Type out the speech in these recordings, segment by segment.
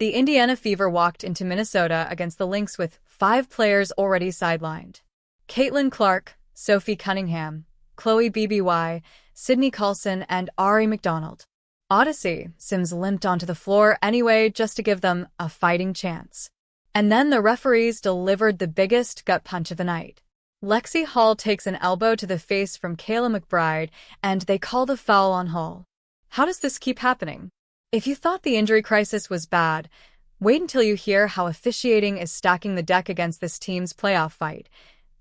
The Indiana Fever walked into Minnesota against the Lynx with 5 players already sidelined. Caitlin Clark, Sophie Cunningham, Chloe BBY, Sydney Colson, and Ari McDonald. Odyssey Sims limped onto the floor anyway just to give them a fighting chance. And then the referees delivered the biggest gut punch of the night. Lexie Hull takes an elbow to the face from Kayla McBride, and they call the foul on Hull. How does this keep happening? If you thought the injury crisis was bad, wait until you hear how officiating is stacking the deck against this team's playoff fight.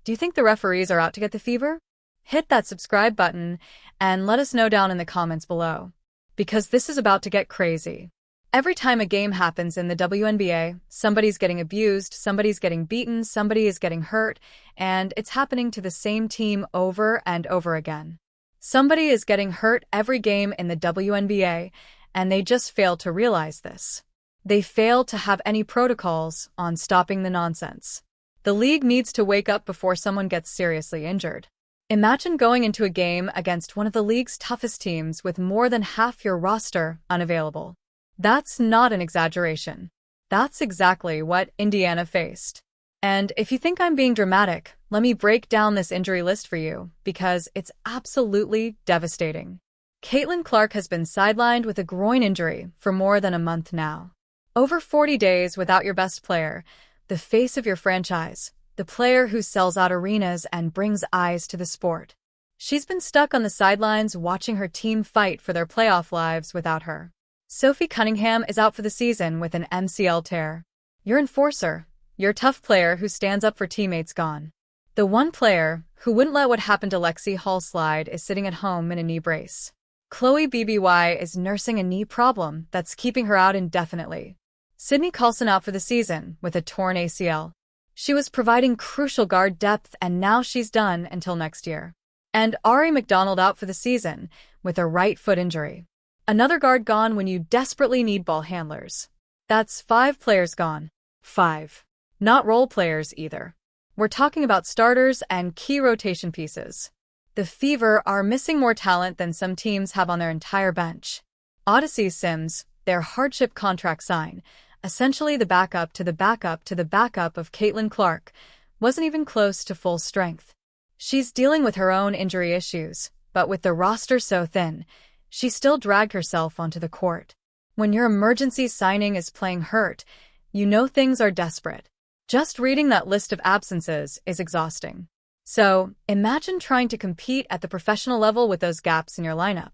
Do you think the referees are out to get the Fever? Hit that subscribe button and let us know down in the comments below. Because this is about to get crazy. Every time a game happens in the WNBA, somebody's getting abused, somebody's getting beaten, somebody is getting hurt, and it's happening to the same team over and over again. Somebody is getting hurt every game in the WNBA, and they just fail to realize this. They fail to have any protocols on stopping the nonsense. The league needs to wake up before someone gets seriously injured. Imagine going into a game against one of the league's toughest teams with more than half your roster unavailable. That's not an exaggeration. That's exactly what Indiana faced. And if you think I'm being dramatic, let me break down this injury list for you, because it's absolutely devastating. Caitlin Clark has been sidelined with a groin injury for more than a month now. Over 40 days without your best player, the face of your franchise, the player who sells out arenas and brings eyes to the sport. She's been stuck on the sidelines watching her team fight for their playoff lives without her. Sophie Cunningham is out for the season with an MCL tear. Your enforcer, your tough player who stands up for teammates, gone. The one player who wouldn't let what happened to Lexie Hull slide is sitting at home in a knee brace. Chloe BBY is nursing a knee problem that's keeping her out indefinitely. Sydney Colson out for the season with a torn ACL. She was providing crucial guard depth, and now she's done until next year. And Ari McDonald out for the season with a right foot injury. Another guard gone when you desperately need ball handlers. That's 5 players gone. 5. Not role players either. We're talking about starters and key rotation pieces. The Fever are missing more talent than some teams have on their entire bench. Odyssey Sims, their hardship contract sign, essentially the backup to the backup to the backup of Caitlin Clark, wasn't even close to full strength. She's dealing with her own injury issues, but with the roster so thin, she still dragged herself onto the court. When your emergency signing is playing hurt, you know things are desperate. Just reading that list of absences is exhausting. So, imagine trying to compete at the professional level with those gaps in your lineup.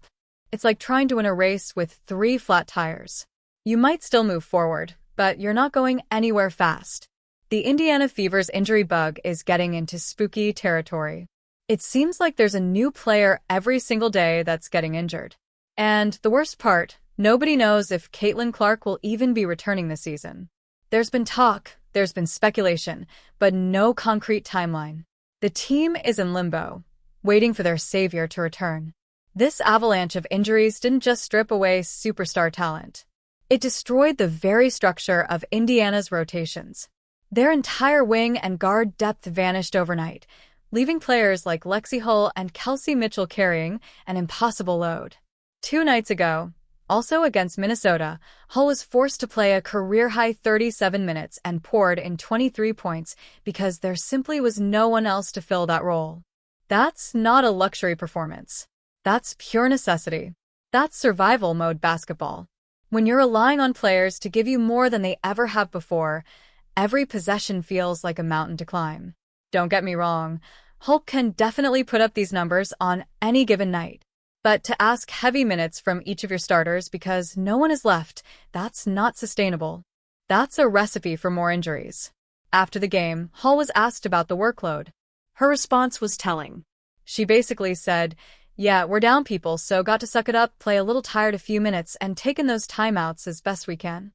It's like trying to win a race with 3 flat tires. You might still move forward, but you're not going anywhere fast. The Indiana Fever's injury bug is getting into spooky territory. It seems like there's a new player every single day that's getting injured. And the worst part, nobody knows if Caitlin Clark will even be returning this season. There's been talk, there's been speculation, but no concrete timeline. The team is in limbo, waiting for their savior to return. This avalanche of injuries didn't just strip away superstar talent. It destroyed the very structure of Indiana's rotations. Their entire wing and guard depth vanished overnight, leaving players like Lexie Hull and Kelsey Mitchell carrying an impossible load. 2 nights ago, also against Minnesota, Hull was forced to play a career-high 37 minutes and poured in 23 points because there simply was no one else to fill that role. That's not a luxury performance. That's pure necessity. That's survival mode basketball. When you're relying on players to give you more than they ever have before, every possession feels like a mountain to climb. Don't get me wrong, Hull can definitely put up these numbers on any given night. But to ask heavy minutes from each of your starters because no one is left, that's not sustainable. That's a recipe for more injuries. After the game, Hull was asked about the workload. Her response was telling. She basically said, "Yeah, we're down people, so got to suck it up, play a little tired a few minutes, and take in those timeouts as best we can."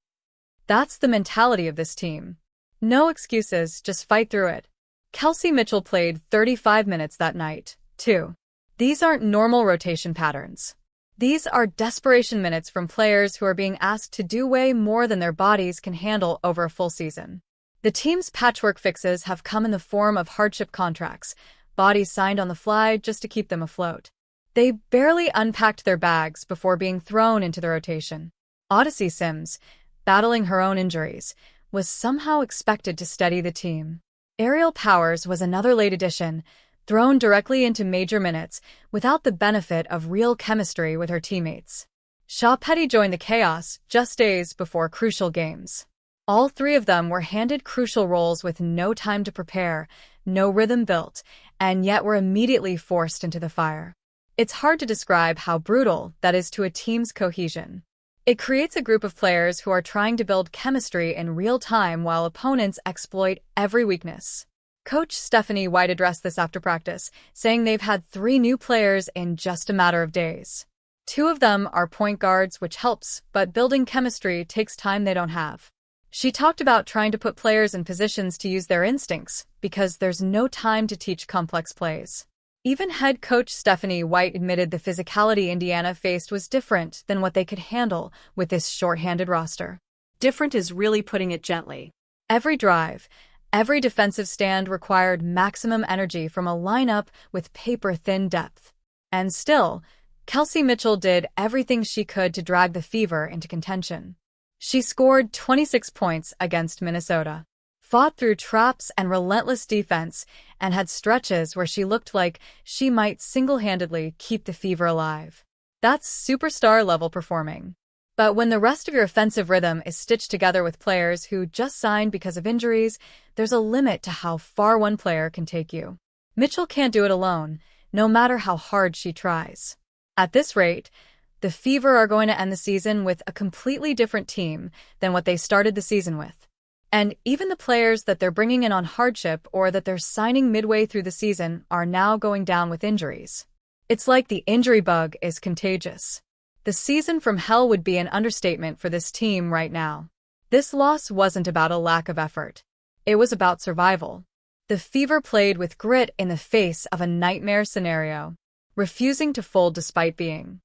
That's the mentality of this team. No excuses, just fight through it. Kelsey Mitchell played 35 minutes that night, too. These aren't normal rotation patterns. These are desperation minutes from players who are being asked to do way more than their bodies can handle over a full season. The team's patchwork fixes have come in the form of hardship contracts, bodies signed on the fly just to keep them afloat. They barely unpacked their bags before being thrown into the rotation. Odyssey Sims, battling her own injuries, was somehow expected to steady the team. Aerial Powers was another late addition, thrown directly into major minutes without the benefit of real chemistry with her teammates. Shaw Petty joined the chaos just days before crucial games. All three of them were handed crucial roles with no time to prepare, no rhythm built, and yet were immediately forced into the fire. It's hard to describe how brutal that is to a team's cohesion. It creates a group of players who are trying to build chemistry in real time while opponents exploit every weakness. Coach Stephanie White addressed this after practice, saying they've had 3 new players in just a matter of days. 2 of them are point guards, which helps, but building chemistry takes time they don't have. She talked about trying to put players in positions to use their instincts, because there's no time to teach complex plays. Even head coach Stephanie White admitted the physicality Indiana faced was different than what they could handle with this shorthanded roster. Different is really putting it gently. Every drive, every defensive stand required maximum energy from a lineup with paper-thin depth. And still, Kelsey Mitchell did everything she could to drag the Fever into contention. She scored 26 points against Minnesota, fought through traps and relentless defense, and had stretches where she looked like she might single-handedly keep the Fever alive. That's superstar-level performing. But when the rest of your offensive rhythm is stitched together with players who just signed because of injuries, there's a limit to how far one player can take you. Mitchell can't do it alone, no matter how hard she tries. At this rate, the Fever are going to end the season with a completely different team than what they started the season with. And even the players that they're bringing in on hardship or that they're signing midway through the season are now going down with injuries. It's like the injury bug is contagious. The season from hell would be an understatement for this team right now. This loss wasn't about a lack of effort. It was about survival. The Fever played with grit in the face of a nightmare scenario, refusing to fold despite being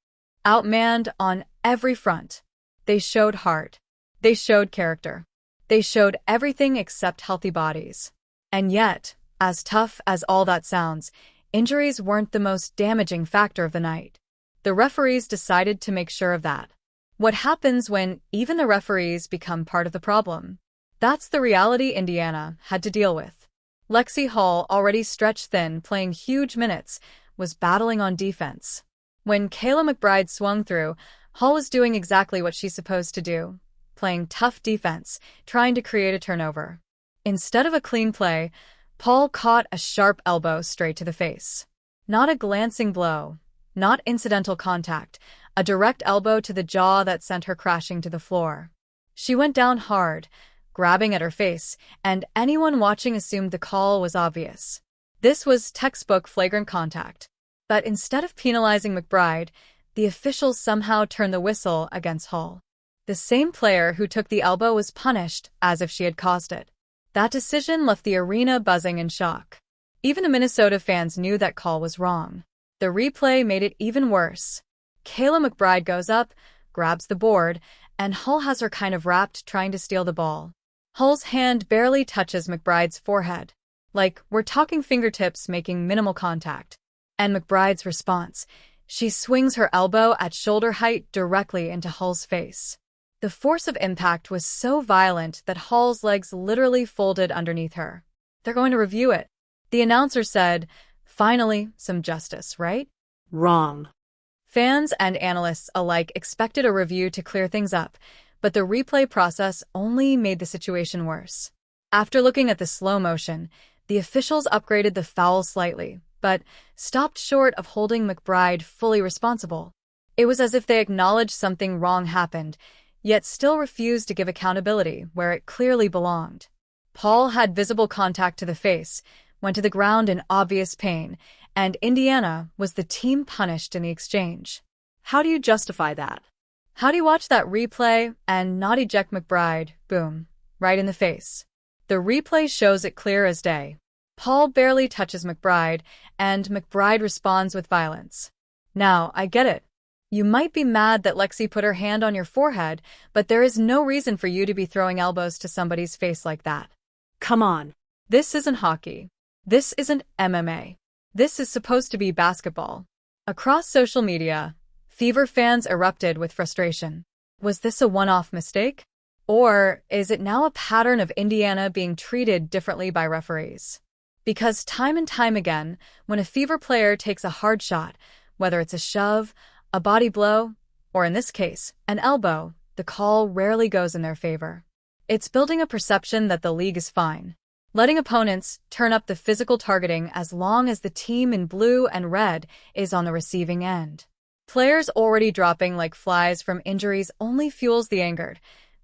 outmanned on every front. They showed heart. They showed character. They showed everything except healthy bodies. And yet, as tough as all that sounds, injuries weren't the most damaging factor of the night. The referees decided to make sure of that. What happens when even the referees become part of the problem? That's the reality Indiana had to deal with. Lexie Hull, already stretched thin, playing huge minutes, was battling on defense. When Kayla McBride swung through, Hull was doing exactly what she's supposed to do, playing tough defense, trying to create a turnover. Instead of a clean play, Paul caught a sharp elbow straight to the face. Not a glancing blow, not incidental contact, a direct elbow to the jaw that sent her crashing to the floor. She went down hard, grabbing at her face, and anyone watching assumed the call was obvious. This was textbook flagrant contact. But instead of penalizing McBride, the officials somehow turned the whistle against Hull. The same player who took the elbow was punished as if she had caused it. That decision left the arena buzzing in shock. Even the Minnesota fans knew that call was wrong. The replay made it even worse. Kayla McBride goes up, grabs the board, and Hull has her kind of wrapped trying to steal the ball. Hull's hand barely touches McBride's forehead. Like, we're talking fingertips making minimal contact. And McBride's response, she swings her elbow at shoulder height directly into Hull's face. The force of impact was so violent that Hull's legs literally folded underneath her. They're going to review it. The announcer said, "Finally, some justice, right?" Wrong. Fans and analysts alike expected a review to clear things up, but the replay process only made the situation worse. After looking at the slow motion, the officials upgraded the foul slightly, but stopped short of holding McBride fully responsible. It was as if they acknowledged something wrong happened, yet still refused to give accountability where it clearly belonged. Paul had visible contact to the face, went to the ground in obvious pain, and Indiana was the team punished in the exchange. How do you justify that? How do you watch that replay and not eject McBride, boom, right in the face? The replay shows it clear as day. Paul barely touches McBride, and McBride responds with violence. Now, I get it. You might be mad that Lexie put her hand on your forehead, but there is no reason for you to be throwing elbows to somebody's face like that. Come on. This isn't hockey. This isn't MMA. This is supposed to be basketball. Across social media, Fever fans erupted with frustration. Was this a one-off mistake? Or is it now a pattern of Indiana being treated differently by referees? Because time and time again, when a Fever player takes a hard shot, whether it's a shove, a body blow, or in this case, an elbow, the call rarely goes in their favor. It's building a perception that the league is fine, letting opponents turn up the physical targeting as long as the team in blue and red is on the receiving end. Players already dropping like flies from injuries only fuels the anger.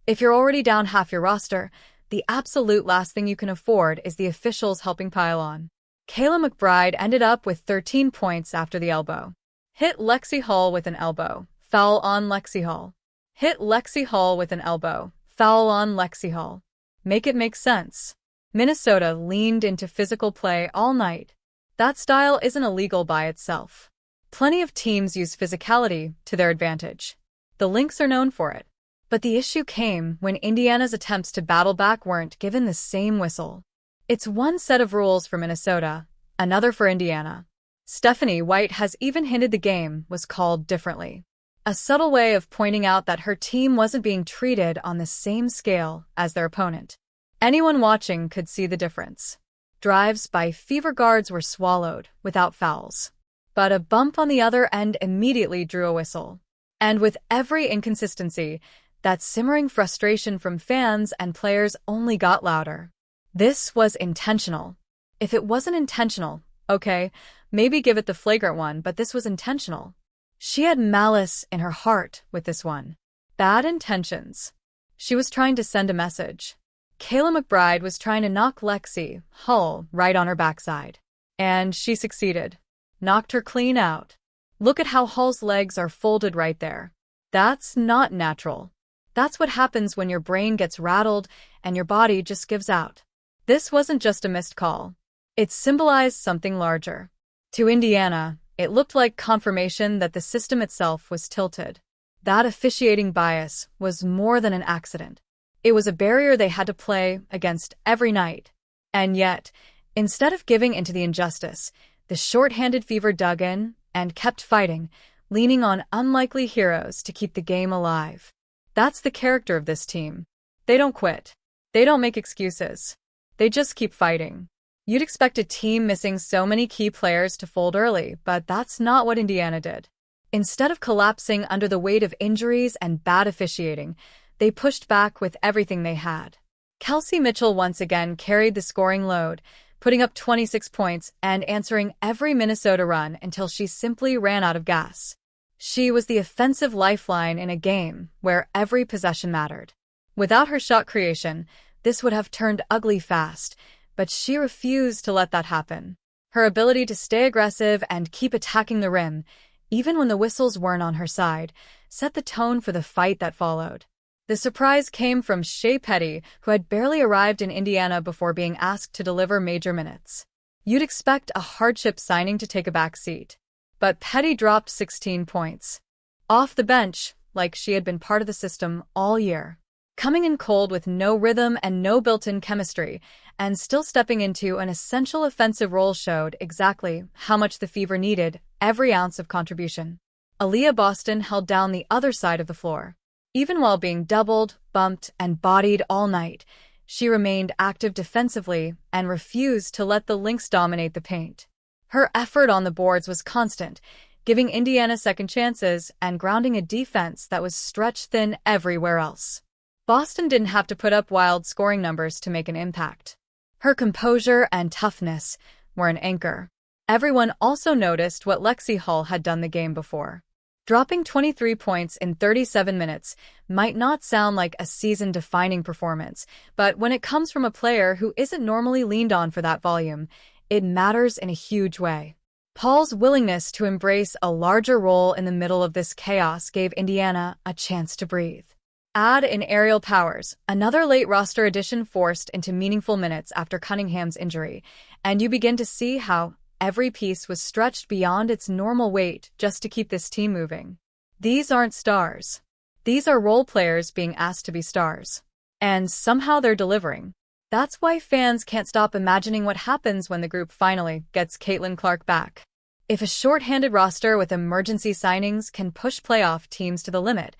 If you're already down half your roster, the absolute last thing you can afford is the officials helping pile on. Kayla McBride ended up with 13 points after the elbow. Hit Lexie Hull with an elbow. Foul on Lexie Hull. Hit Lexie Hull with an elbow. Foul on Lexie Hull. Make it make sense. Minnesota leaned into physical play all night. That style isn't illegal by itself. Plenty of teams use physicality to their advantage. The Lynx are known for it. But the issue came when Indiana's attempts to battle back weren't given the same whistle. It's one set of rules for Minnesota, another for Indiana. Stephanie White has even hinted the game was called differently. A subtle way of pointing out that her team wasn't being treated on the same scale as their opponent. Anyone watching could see the difference. Drives by Fever guards were swallowed without fouls. But a bump on the other end immediately drew a whistle. And with every inconsistency, that simmering frustration from fans and players only got louder. This was intentional. If it wasn't intentional, okay, maybe give it the flagrant one, but this was intentional. She had malice in her heart with this one. Bad intentions. She was trying to send a message. Kayla McBride was trying to knock Lexie Hull right on her backside. And she succeeded. Knocked her clean out. Look at how Hull's legs are folded right there. That's not natural. That's what happens when your brain gets rattled and your body just gives out. This wasn't just a missed call. It symbolized something larger. To Indiana, it looked like confirmation that the system itself was tilted. That officiating bias was more than an accident. It was a barrier they had to play against every night. And yet, instead of giving into the injustice, the short-handed Fever dug in and kept fighting, leaning on unlikely heroes to keep the game alive. That's the character of this team. They don't quit. They don't make excuses. They just keep fighting. You'd expect a team missing so many key players to fold early, but that's not what Indiana did. Instead of collapsing under the weight of injuries and bad officiating, they pushed back with everything they had. Kelsey Mitchell once again carried the scoring load, putting up 26 points and answering every Minnesota run until she simply ran out of gas. She was the offensive lifeline in a game where every possession mattered. Without her shot creation, this would have turned ugly fast, but she refused to let that happen. Her ability to stay aggressive and keep attacking the rim, even when the whistles weren't on her side, set the tone for the fight that followed. The surprise came from Shea Petty, who had barely arrived in Indiana before being asked to deliver major minutes. You'd expect a hardship signing to take a back seat. But Petty dropped 16 points. Off the bench, like she had been part of the system all year. Coming in cold with no rhythm and no built-in chemistry, and still stepping into an essential offensive role showed exactly how much the Fever needed every ounce of contribution. Aaliyah Boston held down the other side of the floor. Even while being doubled, bumped, and bodied all night, she remained active defensively and refused to let the Lynx dominate the paint. Her effort on the boards was constant, giving Indiana second chances and grounding a defense that was stretched thin everywhere else. Boston didn't have to put up wild scoring numbers to make an impact. Her composure and toughness were an anchor. Everyone also noticed what Lexie Hull had done the game before. Dropping 23 points in 37 minutes might not sound like a season-defining performance, but when it comes from a player who isn't normally leaned on for that volume, it matters in a huge way. Paul's willingness to embrace a larger role in the middle of this chaos gave Indiana a chance to breathe. Add in aerial powers, another late roster addition forced into meaningful minutes after Cunningham's injury, and you begin to see how every piece was stretched beyond its normal weight just to keep this team moving. These aren't stars. These are role players being asked to be stars. And somehow they're delivering. That's why fans can't stop imagining what happens when the group finally gets Caitlin Clark back. If a short-handed roster with emergency signings can push playoff teams to the limit,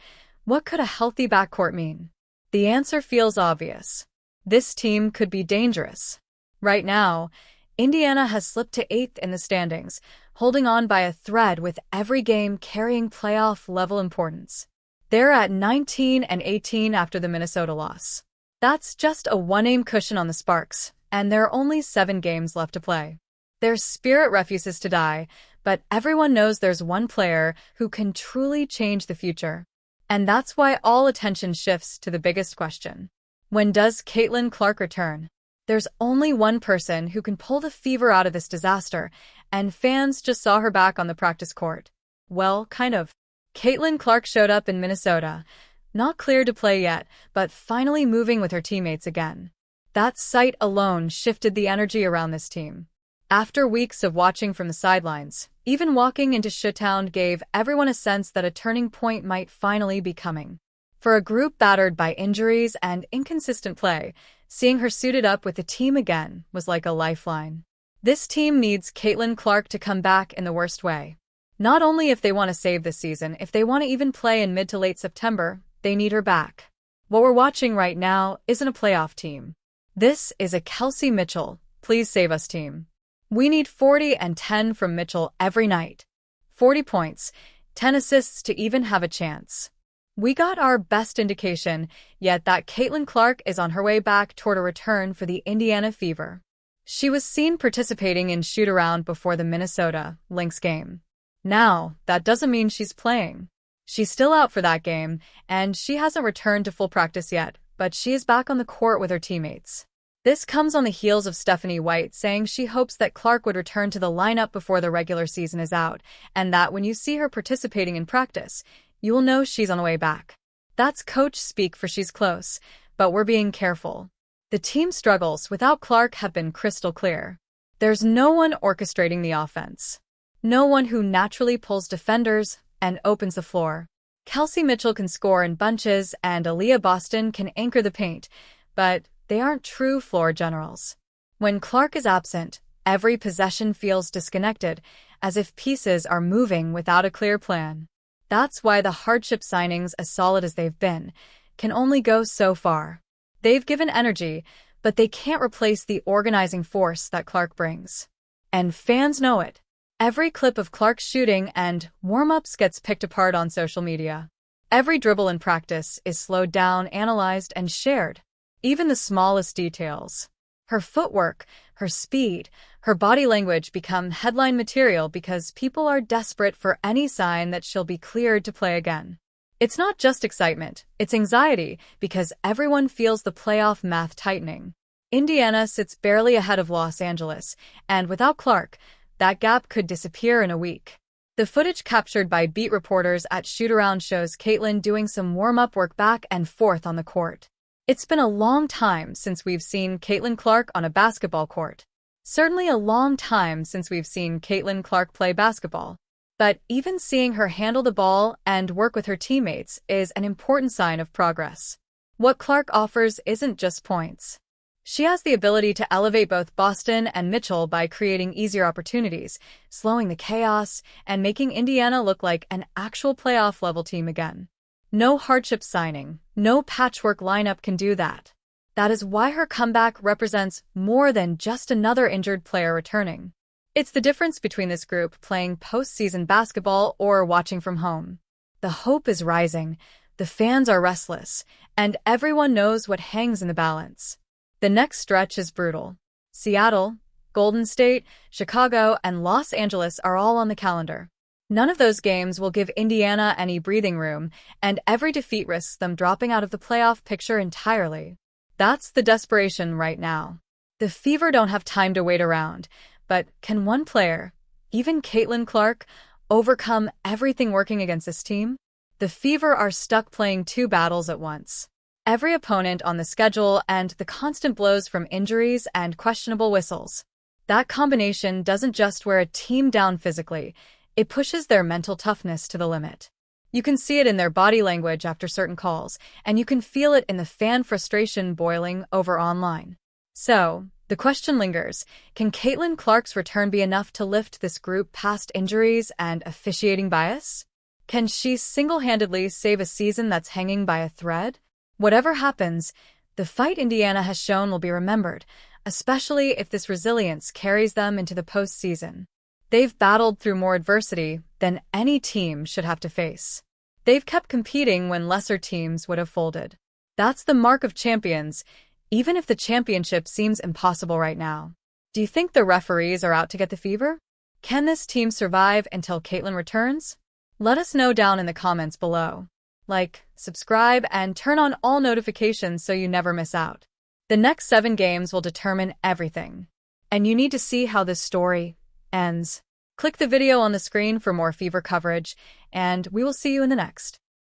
what could a healthy backcourt mean? The answer feels obvious. This team could be dangerous. Right now, Indiana has slipped to 8th in the standings, holding on by a thread with every game carrying playoff-level importance. They're at 19 and 18 after the Minnesota loss. That's just a one-game cushion on the Sparks, and there are only 7 games left to play. Their spirit refuses to die, but everyone knows there's one player who can truly change the future. And that's why all attention shifts to the biggest question. When does Caitlin Clark return? There's only one person who can pull the Fever out of this disaster, and fans just saw her back on the practice court. Well, kind of. Caitlin Clark showed up in Minnesota, not cleared to play yet, but finally moving with her teammates again. That sight alone shifted the energy around this team. After weeks of watching from the sidelines, even walking into Shittown gave everyone a sense that a turning point might finally be coming. For a group battered by injuries and inconsistent play, seeing her suited up with the team again was like a lifeline. This team needs Caitlin Clark to come back in the worst way. Not only if they want to save this season, if they want to even play in mid to late September, they need her back. What we're watching right now isn't a playoff team. This is a Kelsey Mitchell, please save us team. We need 40 and 10 from Mitchell every night. 40 points, 10 assists to even have a chance. We got our best indication, yet that Caitlin Clark is on her way back toward a return for the Indiana Fever. She was seen participating in shoot-around before the Minnesota Lynx game. Now, that doesn't mean she's playing. She's still out for that game, and she hasn't returned to full practice yet, but she is back on the court with her teammates. This comes on the heels of Stephanie White saying she hopes that Clark would return to the lineup before the regular season is out, and that when you see her participating in practice, you will know she's on the way back. That's coach speak for she's close, but we're being careful. The team's struggles without Clark have been crystal clear. There's no one orchestrating the offense. No one who naturally pulls defenders and opens the floor. Kelsey Mitchell can score in bunches and Aaliyah Boston can anchor the paint, but they aren't true floor generals. When Clark is absent, every possession feels disconnected, as if pieces are moving without a clear plan. That's why the hardship signings, as solid as they've been, can only go so far. They've given energy, but they can't replace the organizing force that Clark brings. And fans know it. Every clip of Clark's shooting and warm-ups gets picked apart on social media. Every dribble in practice is slowed down, analyzed, and shared. Even the smallest details. Her footwork, her speed, her body language become headline material because people are desperate for any sign that she'll be cleared to play again. It's not just excitement, it's anxiety because everyone feels the playoff math tightening. Indiana sits barely ahead of Los Angeles, and without Clark, that gap could disappear in a week. The footage captured by beat reporters at shoot-around shows Caitlin doing some warm-up work back and forth on the court. It's been a long time since we've seen Caitlin Clark on a basketball court. Certainly a long time since we've seen Caitlin Clark play basketball. But even seeing her handle the ball and work with her teammates is an important sign of progress. What Clark offers isn't just points. She has the ability to elevate both Boston and Mitchell by creating easier opportunities, slowing the chaos, and making Indiana look like an actual playoff-level team again. No hardship signing, no patchwork lineup can do that. That is why her comeback represents more than just another injured player returning. It's the difference between this group playing postseason basketball or watching from home. The hope is rising, the fans are restless, and everyone knows what hangs in the balance. The next stretch is brutal. Seattle, Golden State, Chicago, and Los Angeles are all on the calendar. None of those games will give Indiana any breathing room, and every defeat risks them dropping out of the playoff picture entirely. That's the desperation right now. The Fever don't have time to wait around, but can one player, even Caitlin Clark, overcome everything working against this team? The Fever are stuck playing 2 battles at once. Every opponent on the schedule and the constant blows from injuries and questionable whistles. That combination doesn't just wear a team down physically, it pushes their mental toughness to the limit. You can see it in their body language after certain calls, and you can feel it in the fan frustration boiling over online. So, the question lingers, can Caitlin Clark's return be enough to lift this group past injuries and officiating bias? Can she single-handedly save a season that's hanging by a thread? Whatever happens, the fight Indiana has shown will be remembered, especially if this resilience carries them into the postseason. They've battled through more adversity than any team should have to face. They've kept competing when lesser teams would have folded. That's the mark of champions, even if the championship seems impossible right now. Do you think the referees are out to get the fever? Can this team survive until Caitlin returns? Let us know down in the comments below. Like, subscribe, and turn on all notifications so you never miss out. The next 7 games will determine everything. And you need to see how this story ends. Click the video on the screen for more fever coverage, and we will see you in the next.